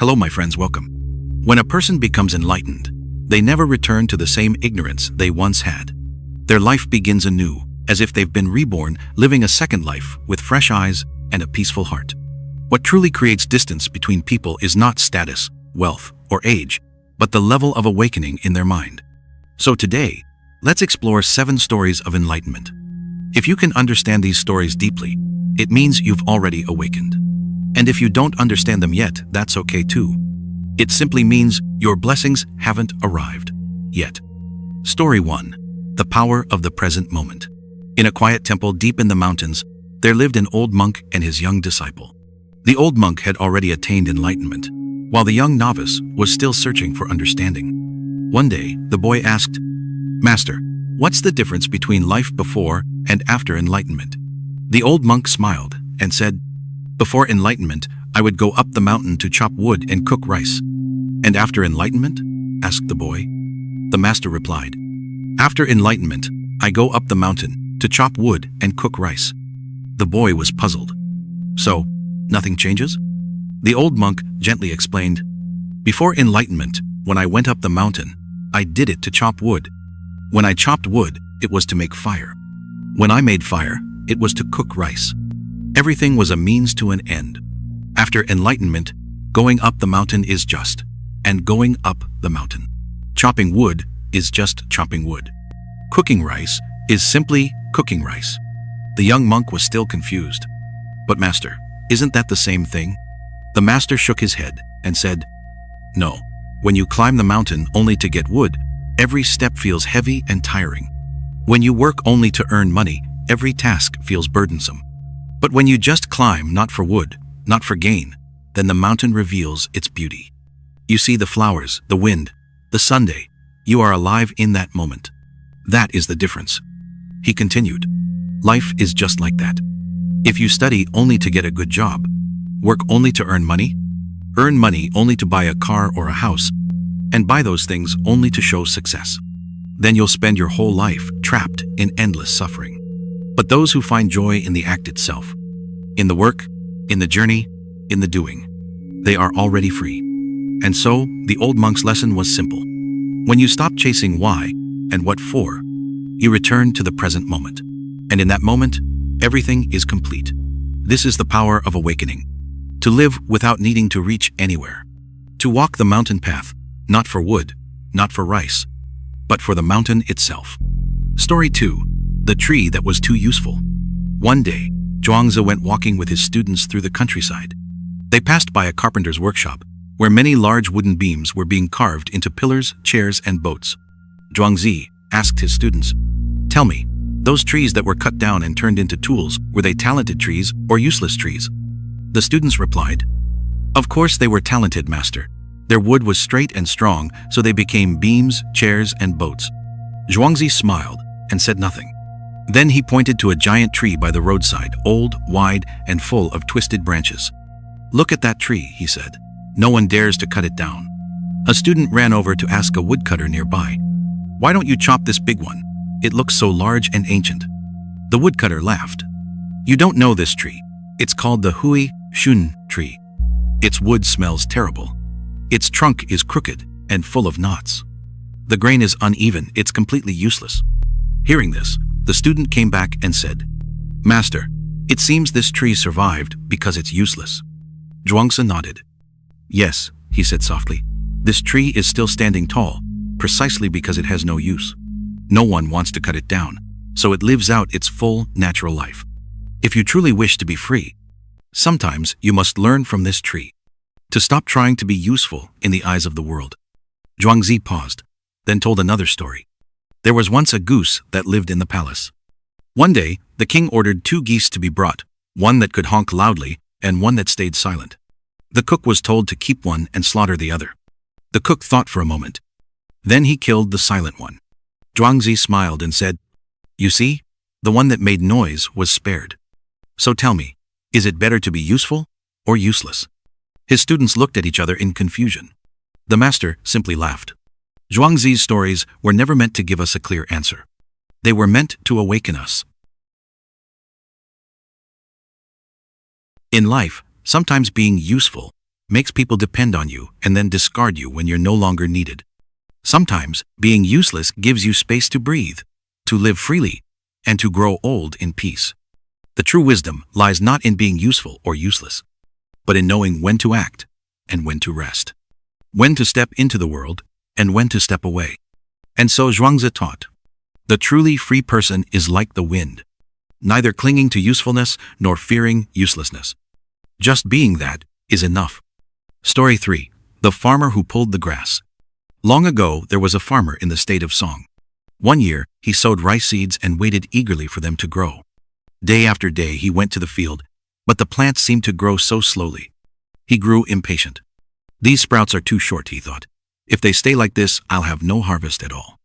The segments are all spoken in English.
Hello my friends, welcome. When a person becomes enlightened, they never return to the same ignorance they once had. Their life begins anew, as if they've been reborn, living a second life with fresh eyes and a peaceful heart. What truly creates distance between people is not status, wealth, or age, but the level of awakening in their mind. So today, let's explore 7 stories of enlightenment. If you can understand these stories deeply, it means you've already awakened. And if you don't understand them yet, that's okay too. It simply means your blessings haven't arrived yet. Story 1. The Power of the Present Moment. In a quiet temple deep in the mountains, there lived an old monk and his young disciple. The old monk had already attained enlightenment, while the young novice was still searching for understanding. One day, the boy asked, "Master, what's the difference between life before and after enlightenment?" The old monk smiled and said, "Before enlightenment, I would go up the mountain to chop wood and cook rice." "And after enlightenment?" asked the boy. The master replied, "After enlightenment, I go up the mountain to chop wood and cook rice." The boy was puzzled. "So, nothing changes?" The old monk gently explained, "Before enlightenment, when I went up the mountain, I did it to chop wood. When I chopped wood, it was to make fire. When I made fire, it was to cook rice. Everything was a means to an end. After enlightenment, going up the mountain is just, and going up the mountain. Chopping wood is just chopping wood. Cooking rice is simply cooking rice." The young monk was still confused. "But master, isn't that the same thing?" The master shook his head and said, "No. When you climb the mountain only to get wood, every step feels heavy and tiring. When you work only to earn money, every task feels burdensome. But when you just climb not for wood, not for gain, then the mountain reveals its beauty. You see the flowers, the wind, the Sunday. You are alive in that moment. That is the difference." He continued, "Life is just like that. If you study only to get a good job, work only to earn money only to buy a car or a house, and buy those things only to show success, then you'll spend your whole life trapped in endless suffering. But those who find joy in the act itself, in the work, in the journey, in the doing, they are already free." And so, the old monk's lesson was simple. When you stop chasing why and what for, you return to the present moment. And in that moment, everything is complete. This is the power of awakening. To live without needing to reach anywhere. To walk the mountain path, not for wood, not for rice, but for the mountain itself. Story 2. The Tree That Was Too Useful. One day, Zhuangzi went walking with his students through the countryside. They passed by a carpenter's workshop, where many large wooden beams were being carved into pillars, chairs, and boats. Zhuangzi asked his students, "Tell me, those trees that were cut down and turned into tools, were they talented trees or useless trees?" The students replied, "Of course they were talented, master. Their wood was straight and strong, so they became beams, chairs, and boats." Zhuangzi smiled and said nothing. Then he pointed to a giant tree by the roadside, old, wide, and full of twisted branches. "Look at that tree," he said. "No one dares to cut it down." A student ran over to ask a woodcutter nearby, "Why don't you chop this big one? It looks so large and ancient." The woodcutter laughed. "You don't know this tree. It's called the Hui Shun tree. Its wood smells terrible. Its trunk is crooked and full of knots. The grain is uneven, it's completely useless." Hearing this, the student came back and said, "Master, it seems this tree survived because it's useless." Zhuangzi nodded. "Yes," he said softly, "this tree is still standing tall, precisely because it has no use. No one wants to cut it down, so it lives out its full, natural life. If you truly wish to be free, sometimes you must learn from this tree, to stop trying to be useful in the eyes of the world." Zhuangzi paused, then told another story. There was once a goose that lived in the palace. One day, the king ordered 2 geese to be brought, one that could honk loudly and one that stayed silent. The cook was told to keep one and slaughter the other. The cook thought for a moment. Then he killed the silent one. Zhuangzi smiled and said, "You see, the one that made noise was spared. So tell me, is it better to be useful or useless?" His students looked at each other in confusion. The master simply laughed. Zhuangzi's stories were never meant to give us a clear answer. They were meant to awaken us. In life, sometimes being useful makes people depend on you and then discard you when you're no longer needed. Sometimes, being useless gives you space to breathe, to live freely, and to grow old in peace. The true wisdom lies not in being useful or useless, but in knowing when to act and when to rest, when to step into the world and when to step away. And so Zhuangzi taught, the truly free person is like the wind, neither clinging to usefulness nor fearing uselessness. Just being that is enough. Story 3. The Farmer Who Pulled the Grass. Long ago, there was a farmer in the state of Song. One year, he sowed rice seeds and waited eagerly for them to grow. Day after day, he went to the field, but the plants seemed to grow so slowly. He grew impatient. These sprouts are too short, he thought. If they stay like this, I'll have no harvest at all.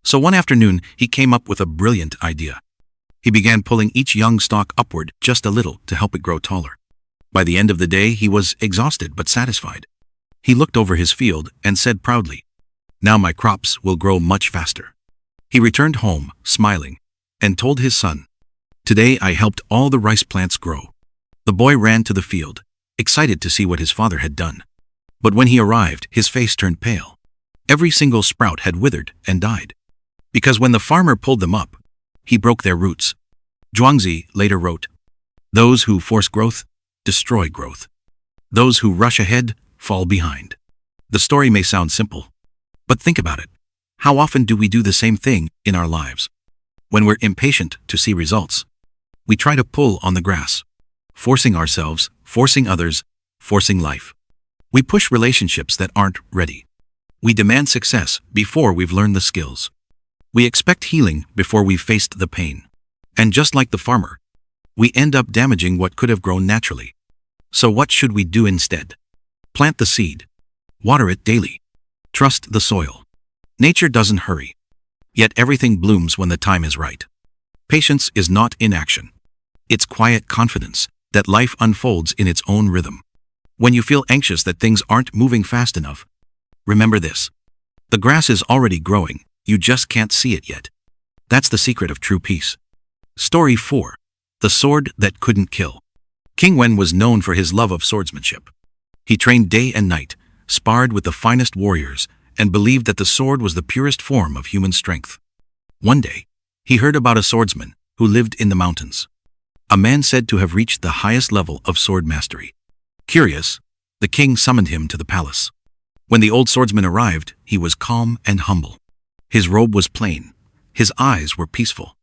So one afternoon, he came up with a brilliant idea. He began pulling each young stalk upward just a little to help it grow taller. By the end of the day, he was exhausted but satisfied. He looked over his field and said proudly, "Now my crops will grow much faster." He returned home, smiling, and told his son, "Today I helped all the rice plants grow." The boy ran to the field, excited to see what his father had done. But when he arrived, his face turned pale. Every single sprout had withered and died. Because when the farmer pulled them up, he broke their roots. Zhuangzi later wrote, "Those who force growth destroy growth. Those who rush ahead fall behind." The story may sound simple, but think about it. How often do we do the same thing in our lives? When we're impatient to see results, we try to pull on the grass, forcing ourselves, forcing others, forcing life. We push relationships that aren't ready. We demand success before we've learned the skills. We expect healing before we've faced the pain. And just like the farmer, we end up damaging what could have grown naturally. So what should we do instead? Plant the seed. Water it daily. Trust the soil. Nature doesn't hurry. Yet everything blooms when the time is right. Patience is not inaction. It's quiet confidence that life unfolds in its own rhythm. When you feel anxious that things aren't moving fast enough, remember this. The grass is already growing, you just can't see it yet. That's the secret of true peace. Story 4. The Sword That Couldn't Kill. King Wen was known for his love of swordsmanship. He trained day and night, sparred with the finest warriors, and believed that the sword was the purest form of human strength. One day, he heard about a swordsman who lived in the mountains. A man said to have reached the highest level of sword mastery. Curious, the king summoned him to the palace. When the old swordsman arrived, he was calm and humble. His robe was plain. His eyes were peaceful.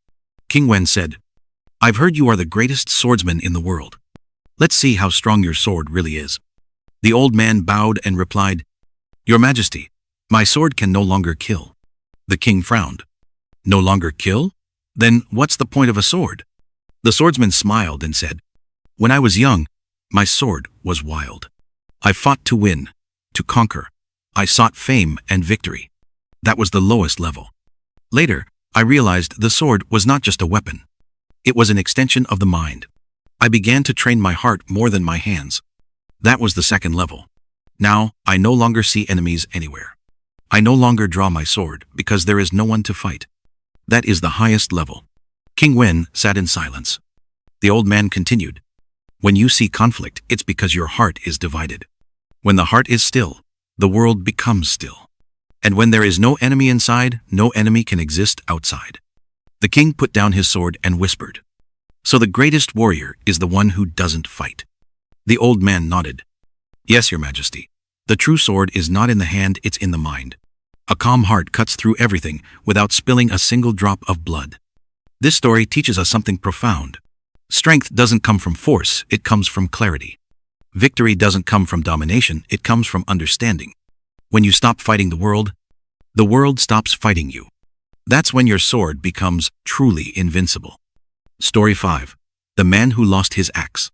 King Wen said, "I've heard you are the greatest swordsman in the world. Let's see how strong your sword really is." The old man bowed and replied, "Your Majesty, my sword can no longer kill." The king frowned. "No longer kill? Then what's the point of a sword?" The swordsman smiled and said, "When I was young, my sword was wild. I fought to win, to conquer. I sought fame and victory. That was the lowest level. Later, I realized the sword was not just a weapon. It was an extension of the mind. I began to train my heart more than my hands. That was the second level. Now, I no longer see enemies anywhere. I no longer draw my sword because there is no one to fight. That is the highest level." King Wen sat in silence. The old man continued, "When you see conflict, it's because your heart is divided. When the heart is still, the world becomes still. And when there is no enemy inside, no enemy can exist outside." The king put down his sword and whispered, "So the greatest warrior is the one who doesn't fight." The old man nodded. "Yes, Your Majesty. The true sword is not in the hand, it's in the mind. A calm heart cuts through everything without spilling a single drop of blood." This story teaches us something profound. Strength doesn't come from force, it comes from clarity. Victory doesn't come from domination, it comes from understanding. When you stop fighting the world stops fighting you. That's when your sword becomes truly invincible. Story 5. The Man Who Lost His Axe.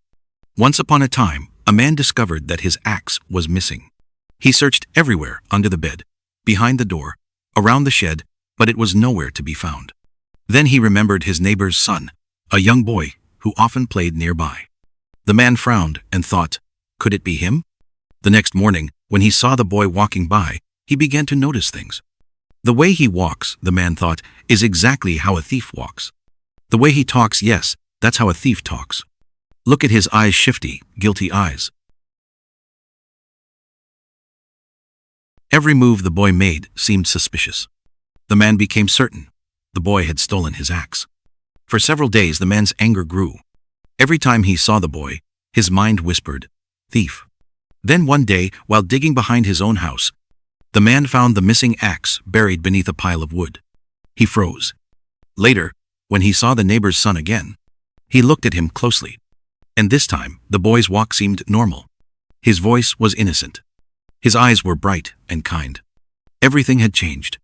Once upon a time, a man discovered that his axe was missing. He searched everywhere, under the bed, behind the door, around the shed, but it was nowhere to be found. Then he remembered his neighbor's son, a young boy who often played nearby. The man frowned and thought, could it be him? The next morning, when he saw the boy walking by, he began to notice things. The way he walks, the man thought, is exactly how a thief walks. The way he talks, yes, that's how a thief talks. Look at his eyes, shifty, guilty eyes. Every move the boy made seemed suspicious. The man became certain the boy had stolen his axe. For several days the man's anger grew. Every time he saw the boy, his mind whispered, "Thief." Then one day, while digging behind his own house, the man found the missing axe buried beneath a pile of wood. He froze. Later, when he saw the neighbor's son again, he looked at him closely. And this time, the boy's walk seemed normal. His voice was innocent. His eyes were bright and kind. Everything had changed.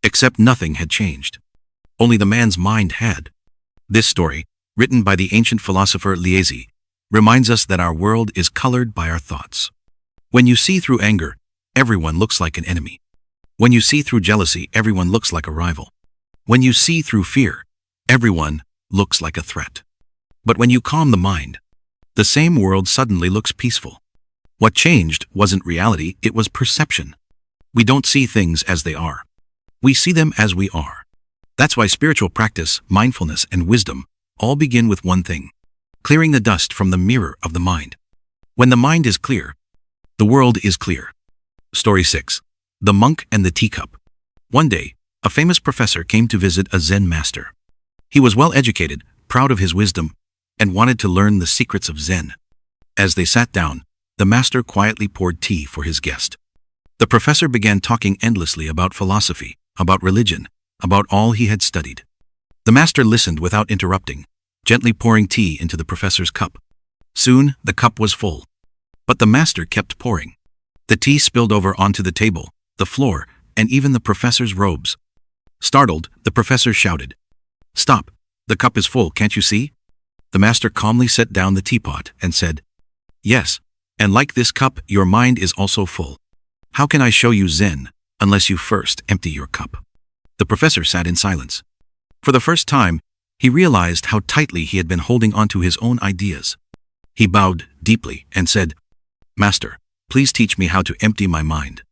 Except nothing had changed. Only the man's mind had. This story, written by the ancient philosopher Liezi, reminds us that our world is colored by our thoughts. When you see through anger, everyone looks like an enemy. When you see through jealousy, everyone looks like a rival. When you see through fear, everyone looks like a threat. But when you calm the mind, the same world suddenly looks peaceful. What changed wasn't reality, it was perception. We don't see things as they are. We see them as we are. That's why spiritual practice, mindfulness, and wisdom all begin with one thing: clearing the dust from the mirror of the mind. When the mind is clear, the world is clear. Story 6. The Monk and the Teacup. One day, a famous professor came to visit a Zen master. He was well educated, proud of his wisdom, and wanted to learn the secrets of Zen. As they sat down, the master quietly poured tea for his guest. The professor began talking endlessly about philosophy, about religion, about all he had studied. The master listened without interrupting, gently pouring tea into the professor's cup. Soon, the cup was full. But the master kept pouring. The tea spilled over onto the table, the floor, and even the professor's robes. Startled, the professor shouted, "Stop! The cup is full, can't you see?" The master calmly set down the teapot and said, "Yes, and like this cup, your mind is also full. How can I show you Zen unless you first empty your cup?" The professor sat in silence. For the first time, he realized how tightly he had been holding onto his own ideas. He bowed deeply and said, "Master, please teach me how to empty my mind."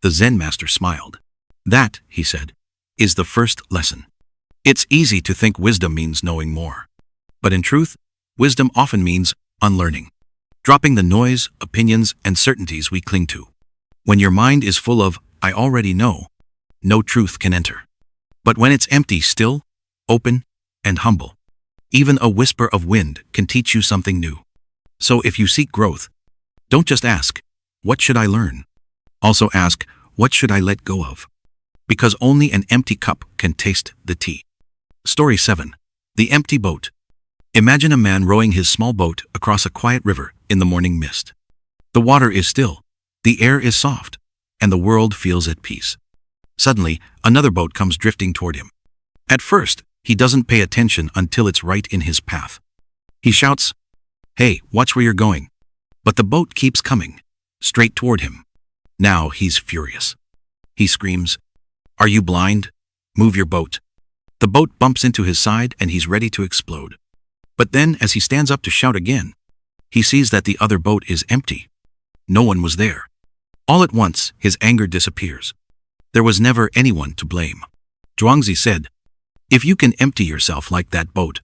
The Zen master smiled. "That," he said, "is the first lesson." It's easy to think wisdom means knowing more. But in truth, wisdom often means unlearning, dropping the noise, opinions, and certainties we cling to. When your mind is full of, "I already know," no truth can enter. But when it's empty, still, open, and humble, even a whisper of wind can teach you something new. So if you seek growth, don't just ask, "What should I learn?" Also ask, "What should I let go of?" Because only an empty cup can taste the tea. Story 7. The Empty Boat. Imagine a man rowing his small boat across a quiet river in the morning mist. The water is still, the air is soft, and the world feels at peace. Suddenly, another boat comes drifting toward him. At first, he doesn't pay attention until it's right in his path. He shouts, "Hey, watch where you're going." But the boat keeps coming, straight toward him. Now he's furious. He screams, "Are you blind? Move your boat." The boat bumps into his side and he's ready to explode. But then, as he stands up to shout again, he sees that the other boat is empty. No one was there. All at once, his anger disappears. There was never anyone to blame. Zhuangzi said, "If you can empty yourself like that boat,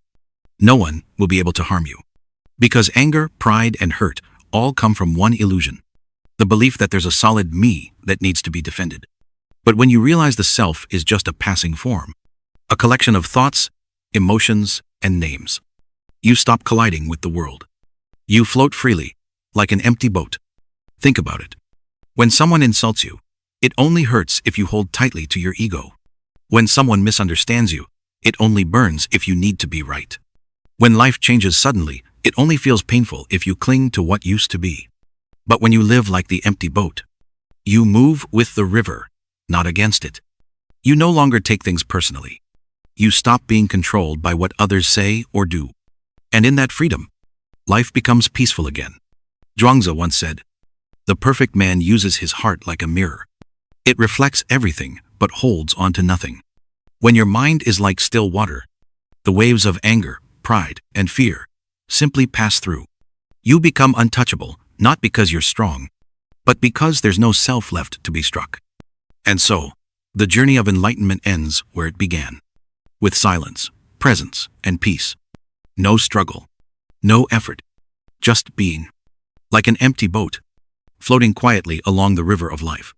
no one will be able to harm you." Because anger, pride, and hurt all come from one illusion: the belief that there's a solid me that needs to be defended. But when you realize the self is just a passing form, a collection of thoughts, emotions, and names, you stop colliding with the world. You float freely, like an empty boat. Think about it. When someone insults you, it only hurts if you hold tightly to your ego. When someone misunderstands you, it only burns if you need to be right. When life changes suddenly, it only feels painful if you cling to what used to be. But when you live like the empty boat, you move with the river, not against it. You no longer take things personally. You stop being controlled by what others say or do. And in that freedom, life becomes peaceful again. Zhuangzi once said, "The perfect man uses his heart like a mirror. It reflects everything, but holds on to nothing." When your mind is like still water, the waves of anger, pride, and fear simply pass through. You become untouchable, not because you're strong, but because there's no self left to be struck. And so, the journey of enlightenment ends where it began, with silence, presence, and peace. No struggle, no effort, just being, like an empty boat, floating quietly along the river of life.